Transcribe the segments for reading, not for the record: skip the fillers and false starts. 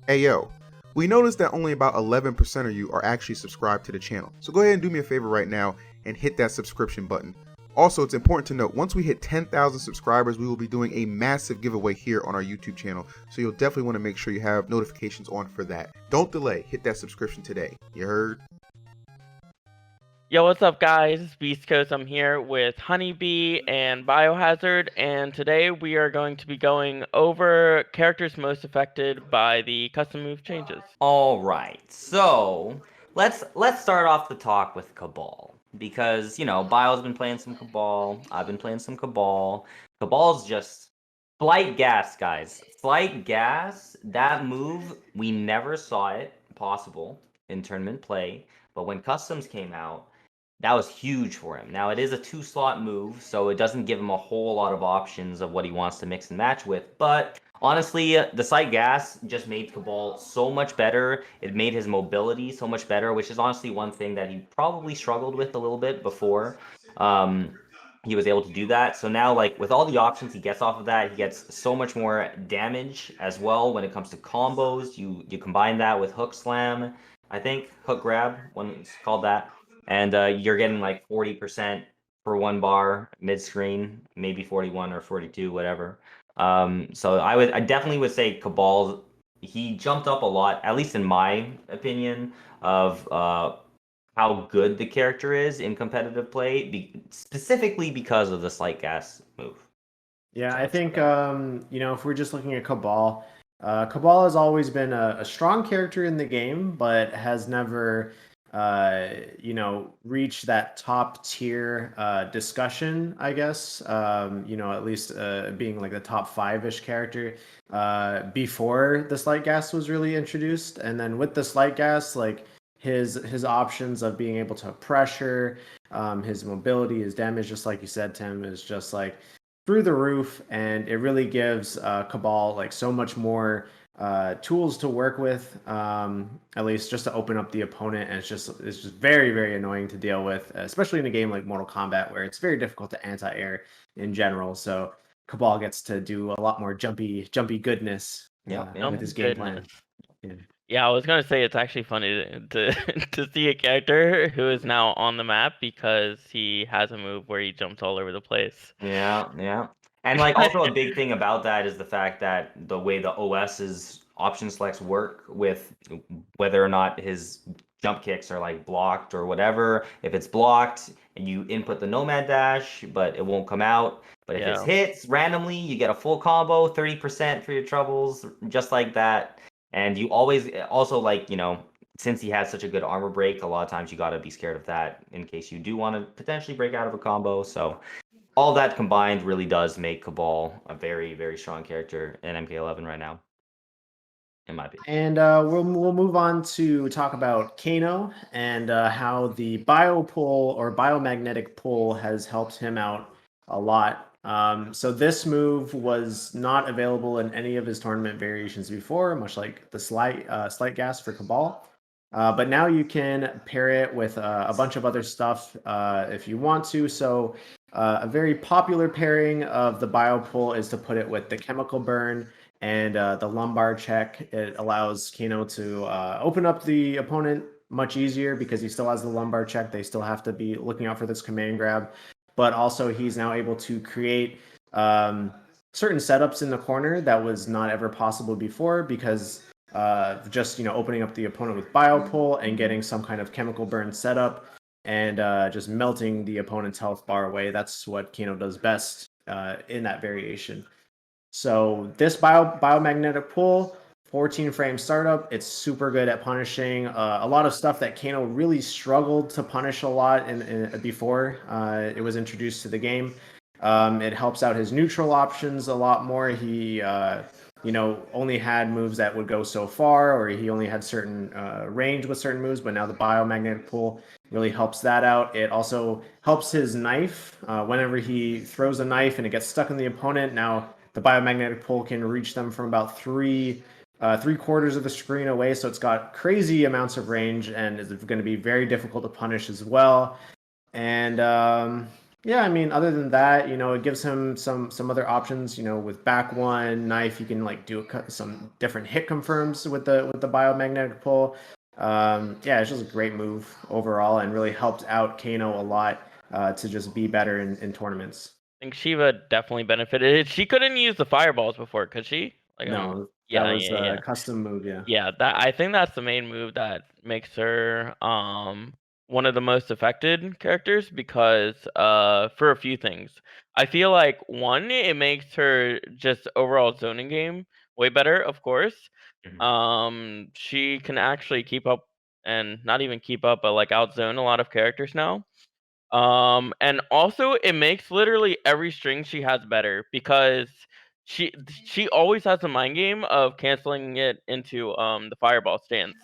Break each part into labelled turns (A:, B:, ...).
A: Ayo, we noticed that only about 11% of you are actually subscribed to the channel, so go ahead and do me a favor right now and hit that subscription button. Also, it's important to note, once we hit 10,000 subscribers, we will be doing a massive giveaway here on our YouTube channel, so you'll definitely want to make sure you have notifications on for that. Don't delay, hit that subscription today. You heard?
B: Yo, what's up, guys? It's Beastcoast. I'm here with HoneyBee and Biohazard, and today we are going to be going over characters most affected by the custom move changes.
C: All right, so let's start off the talk with Cabal because Bio's been playing some Cabal. I've been playing some Cabal. Cabal's just Flight Gas, guys. Flight Gas. That move, we never saw it possible in tournament play, but when customs came out, that was huge for him. Now, it is a 2-slot move, so it doesn't give him a whole lot of options of what he wants to mix and match with. But honestly, the Sight Gas just made Cabal so much better. It made his mobility so much better, which is honestly one thing that he probably struggled with a little bit before. He was able to do that. So now, like, with all the options he gets off of that, he gets so much more damage as well when it comes to combos. You combine that with Hook Slam, I think, Hook Grab, when it's called that. And you're getting like 40% for 1 bar mid-screen, maybe 41 or 42, whatever. So I definitely would say Cabal, he jumped up a lot, at least in my opinion, of how good the character is in competitive play, specifically because of the Slight Gas move.
D: Yeah, I think if we're just looking at Cabal, Cabal has always been a strong character in the game, but has never reach that top tier discussion, I guess. At least being like the top 5-ish character before the Slight Gas was really introduced. And then with the Slight Gas, like his options of being able to pressure, his mobility, his damage, just like you said, Tim, is just like through the roof, and it really gives Cabal like so much more tools to work with, at least just to open up the opponent. And it's just very, very annoying to deal with, especially in a game like Mortal Kombat, where it's very difficult to anti-air in general. So Cabal gets to do a lot more jumpy goodness with his game plan.
B: Yeah, I was gonna say it's actually funny to to see a character who is now on the map because he has a move where he jumps all over the place.
C: Yeah. And like also a big thing about that is the fact that the way the OS's option selects work with whether or not his jump kicks are like blocked or whatever. If it's blocked, you input the Nomad Dash, but it won't come out. But if it's hits randomly, you get a full combo, 30% for your troubles, just like that. And you always also, like, since he has such a good armor break, a lot of times you got to be scared of that in case you do want to potentially break out of a combo. So all that combined really does make Cabal a very, very strong character in MK11 right now, in my opinion.
D: And we'll move on to talk about Kano and how the bio pull or biomagnetic pull has helped him out a lot. So this move was not available in any of his tournament variations before, much like the slight gas for Cabal. But now you can pair it with a bunch of other stuff if you want to. So a very popular pairing of the bio pull is to put it with the chemical burn and the lumbar check. It allows Kano to open up the opponent much easier because he still has the lumbar check. They still have to be looking out for this command grab. But also he's now able to create certain setups in the corner that was not ever possible before because just opening up the opponent with bio pull and getting some kind of chemical burn setup and just melting the opponent's health bar away. That's what Kano does best in that variation. So this biomagnetic pull, 14 frame startup, it's super good at punishing a lot of stuff that Kano really struggled to punish a lot before it was introduced to the game. It helps out his neutral options a lot more. He only had moves that would go so far, or he only had certain range with certain moves, but now the biomagnetic pull really helps that out. It also helps his knife. Whenever he throws a knife and it gets stuck in the opponent, now the biomagnetic pull can reach them from about 3/4 of the screen away. So it's got crazy amounts of range and is going to be very difficult to punish as well. And Yeah, I mean, other than that, it gives him some other options. With back one knife, you can like do some different hit confirms with the biomagnetic pull. Yeah, it's just a great move overall, and really helped out Kano a lot to just be better in tournaments.
B: I think Shiva definitely benefited. She couldn't use the fireballs before, could she? Like,
D: No, that
B: yeah,
D: was
B: yeah, yeah.
D: a custom move. Yeah.
B: Yeah, I think that's the main move that makes her one of the most affected characters because for a few things. I feel like one, it makes her just overall zoning game way better, of course.
C: Mhm.
B: She can actually keep up and not even keep up, but like outzone a lot of characters now. And also it makes literally every string she has better because she always has a mind game of canceling it into the fireball stance.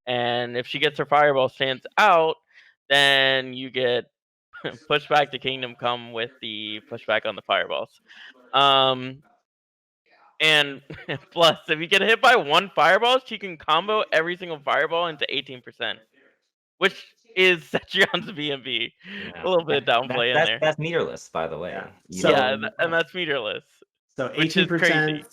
B: And if she gets her fireball stance out, then you get pushback to Kingdom Come with the pushback on the fireballs. Um and plus if you get hit by one fireball, she can combo every single fireball into 18%. Which is Cetrion's BMB.
C: Yeah.
B: A little bit of
C: That,
B: downplay in
C: that's
B: there.
C: that's meterless, by the
D: Yeah.
C: way. You
B: Yeah,
C: don't.
D: So
B: and that's meterless,
D: So
B: which is crazy.
D: 18%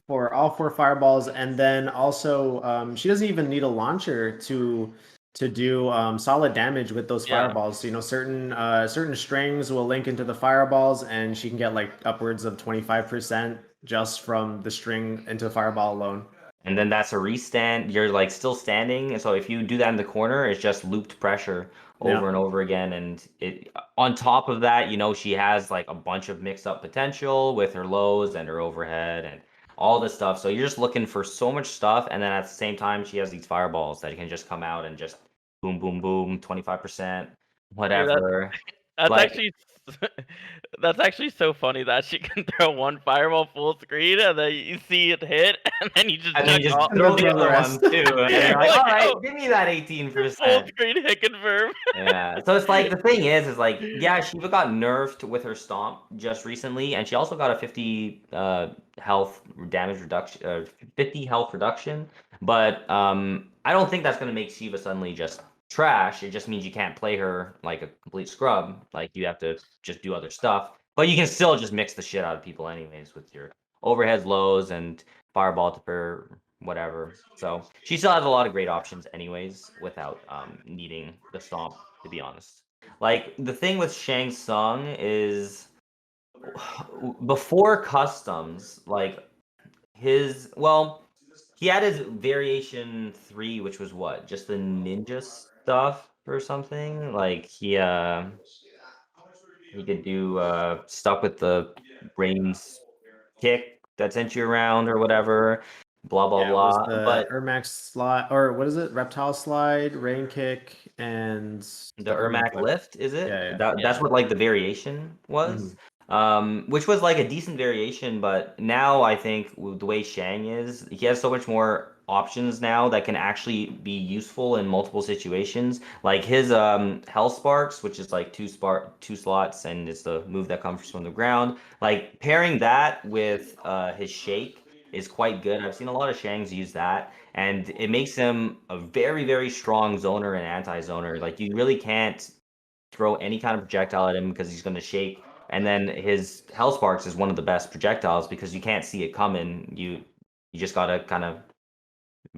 D: for all 4 fireballs, and then also she doesn't even need a launcher to do solid damage with those
B: Yeah.
D: fireballs. So, certain strings will link into the fireballs, and she can get like upwards of 25% just from the string into the fireball alone.
C: And then that's a restand. You're like still standing, and so if you do that in the corner, it's just looped pressure over
D: Yeah.
C: and over again. And it on top of that, she has like a bunch of mixed up potential with her lows and her overhead and all this stuff. So you're just looking for so much stuff, and then at the same time, she has these fireballs that can just come out and just boom, boom, boom, 25%,
B: Dude,
C: whatever.
B: that's
C: Like,
B: actually that's actually so funny that she can throw one fireball full screen and then you see it hit and then you just
C: and then
B: check
C: you just
B: off.
D: And
C: throw
D: then
C: the
D: throw the
C: other
D: rest.
C: one too, and you're like,
B: Like,
C: all right,
B: oh,
C: give me that
B: full
C: 18%.
B: screen hit confirm.
C: Yeah. So it's like the thing is like yeah, Shiva got nerfed with her stomp just recently, and she also got a 50 health damage reduction, 50 health reduction. But I don't think that's gonna make Shiva suddenly just trash. It just means you can't play her like a complete scrub. Like you have to just do other stuff. But you can still just mix the shit out of people anyways with your overheads, lows, and fireball to per whatever. So she still has a lot of great options anyways without needing the stomp, to be honest. Like the thing with Shang Tsung is before customs, like he had his variation 3, which was what? Just the ninja stuff or something? Like he could do stuff with the brains kick that sent you around or whatever, blah blah
D: Yeah, it was
C: blah.
D: the
C: But
D: Ermac slide, or what is it? Reptile slide, rain kick, and
C: the
D: the Ermac
C: Ermac
D: lift.
C: lift, is it?
D: Yeah,
C: That's
B: Yeah.
C: what like the variation
D: yeah.
C: was. Which was like a decent variation, but now I think with the way Shang is, he has so much more options now that can actually be useful in multiple situations. Like his Hell Sparks, which is like two slots, and it's the move that comes from the ground. Like pairing that with his shake is quite good. I've seen a lot of Shangs use that, and it makes him a very, very strong zoner and anti-zoner. Like you really can't throw any kind of projectile at him because he's going to shake. And then his Hell Sparks is one of the best projectiles because you can't see it coming. You just gotta kind of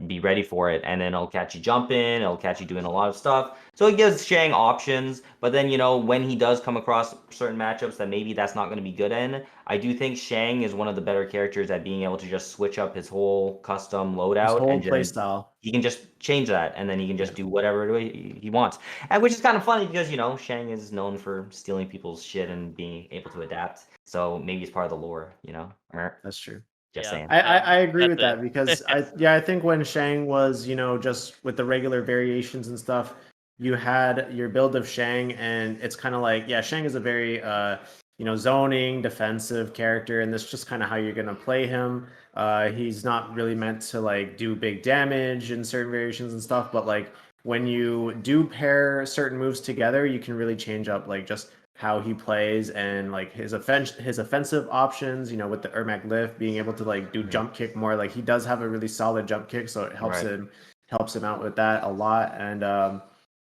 C: be ready for it, and then it'll catch you jumping, it'll catch you doing a lot of stuff. So it gives Shang options, but then when he does come across certain matchups that maybe that's not going to be good in, I do think Shang is one of the better characters at being able to just switch up his whole custom
D: His
C: loadout
D: whole
C: and
D: play
C: just
D: style.
C: he can just change that, and then he can just
D: Yeah.
C: do whatever he wants. And which is kind of funny because Shang is known for stealing people's shit and being able to adapt. So maybe it's part of the lore.
D: That's true.
C: Just
B: Yeah.
C: saying.
D: I agree
B: That's
D: with that because
B: it.
D: I think when Shang was just with the regular variations and stuff, you had your build of Shang, and it's kind of like, yeah, Shang is a very zoning defensive character, and that's just kind of how you're gonna play him. He's not really meant to like do big damage in certain variations and stuff, but like when you do pair certain moves together, you can really change up like just how he plays, and like his offensive options, with the Ermac lift, being able to like do jump kick more. Like he does have a really solid jump kick, so it helps
C: Right.
D: him out with that a lot. And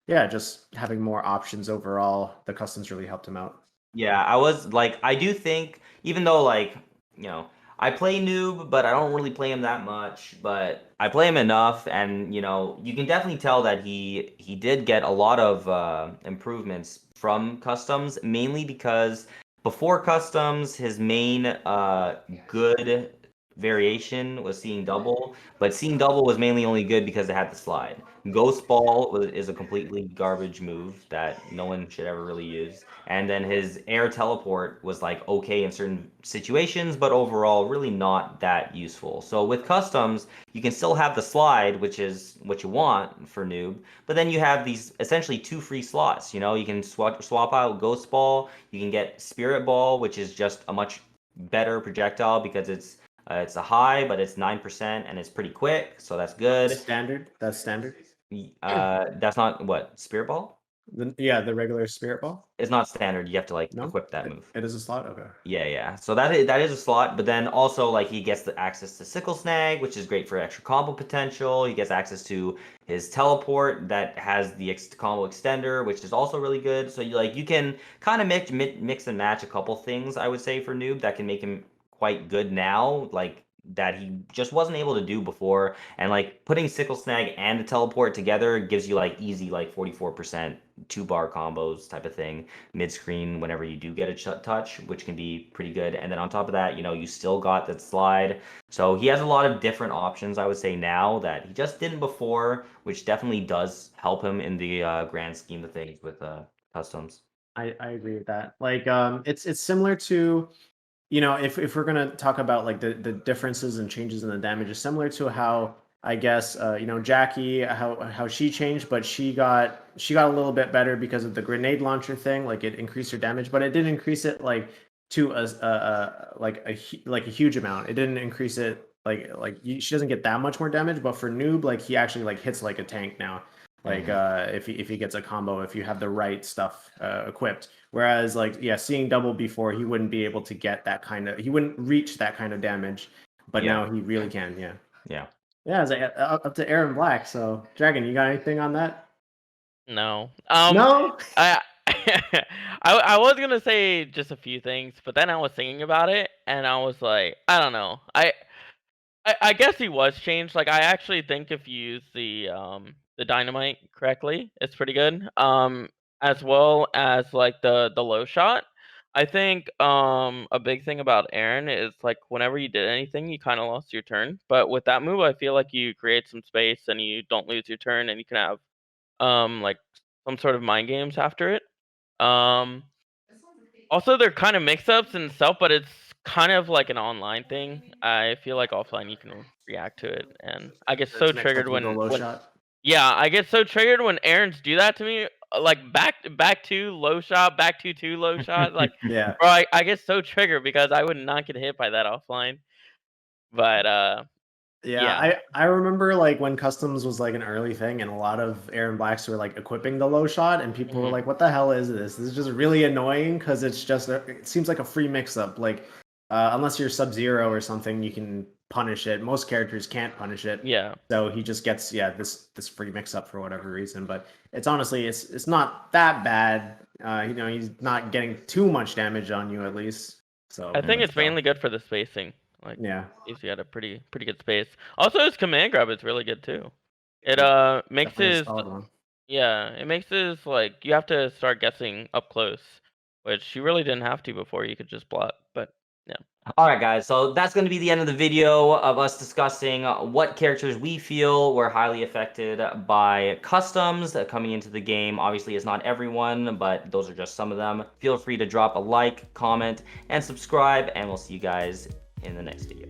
D: yeah, just having more options overall, the customs really helped him out.
C: Yeah, I was like, I do think, even though like, you know, I play noob, but I don't really play him that much, but I play him enough, and you know, you can definitely tell that he did get a lot of improvements from customs, mainly because before customs, his main good variation was seeing double, but seeing double was mainly only good because it had the slide. Ghost Ball is a completely garbage move that no one should ever really use. And then his air teleport was like okay in certain situations, but overall really not that useful. So with customs, you can still have the slide, which is what you want for noob, but then you have these essentially 2 free slots. You know, you can swap out Ghost Ball, you can get Spirit Ball, which is just a much better projectile because it's a high, but it's 9% and it's pretty quick, so that's good.
D: Standard. That's standard.
C: That's not what Spirit Ball.
D: Yeah, the regular spirit ball.
C: It's not standard. You have to like
D: No,
C: equip that move.
D: It is a slot. Okay.
C: Yeah. So that is a slot, but then also like he gets the access to Sickle Snag, which is great for extra combo potential. He gets access to his teleport that has the combo extender, which is also really good. So you can kind of mix and match a couple things, I would say, for noob that can make him quite good now, like that he just wasn't able to do before. And like putting Sickle Snag and the teleport together gives you like easy like 44% 2-bar combos type of thing mid-screen whenever you do get a touch, which can be pretty good. And then on top of that, you know, you still got that slide. So he has a lot of different options, I would say, now that he just didn't before, which definitely does help him in the grand scheme of things with customs.
D: I agree with that. Like, it's similar to, you know, if we're gonna talk about like the differences and changes in the damage, is similar to how I guess you know, Jackie, how she changed, but she got a little bit better because of the grenade launcher thing. Like it increased her damage, but it didn't increase it like to like a huge amount. It didn't increase it she doesn't get that much more damage. But for noob, like he actually like hits like a tank now. Like if he gets a combo, if you have the right stuff equipped. Whereas like seeing double before, he wouldn't be able to get that he wouldn't reach that kind of damage. But now he really can.
C: Yeah.
D: It's like, up to Aaron Black. So Dragon, you got anything on that?
B: No.
D: No.
B: I I was gonna say just a few things, but then I was thinking about it, and I was like, I don't know. I guess he was changed. Like I actually think if you use the dynamite correctly, it's pretty good. As well as like the low shot. I think a big thing about Aaron is like whenever you did anything, you kind of lost your turn. But with that move, I feel like you create some space and you don't lose your turn, and you can have like some sort of mind games after it. Um, Also, they're kind of mix-ups and stuff, but it's kind of like an online thing. I feel like offline you can react to it, and I get so
D: It's mixed up
B: triggered
D: with the low
B: when
D: shot.
B: yeah, I get so triggered when Aaron's do that to me. Like back to low shot, back to two low shot. Like,
D: Yeah.
B: bro, I get so triggered because I would not get hit by that offline. But yeah,
D: I remember like when customs was like an early thing, and a lot of Aaron Blacks were like equipping the low shot, and people were
B: Mhm.
D: like, "What the hell is this? This is just really annoying because it's just it seems like a free mix-up. Like unless you're Sub-Zero or something, you can punish it. Most characters can't punish it.
B: yeah.
D: So he just gets this free mix-up for whatever reason. But it's honestly it's not that bad. You know, he's not getting too much damage on you at least. So
B: I think it's mainly good for the spacing. Like,
D: yeah.
B: he's got a pretty good space. Also, his command grab is really good too. It makes
D: Definitely a
B: his
D: solid one.
B: yeah, it makes his like you have to start guessing up close, which you really didn't have to before. You could just block, but yeah.
C: All right, guys. So that's going to be the end of the video of us discussing what characters we feel were highly affected by customs coming into the game. Obviously, it's not everyone, but those are just some of them. Feel free to drop a like, comment, and subscribe, and we'll see you guys in the next video.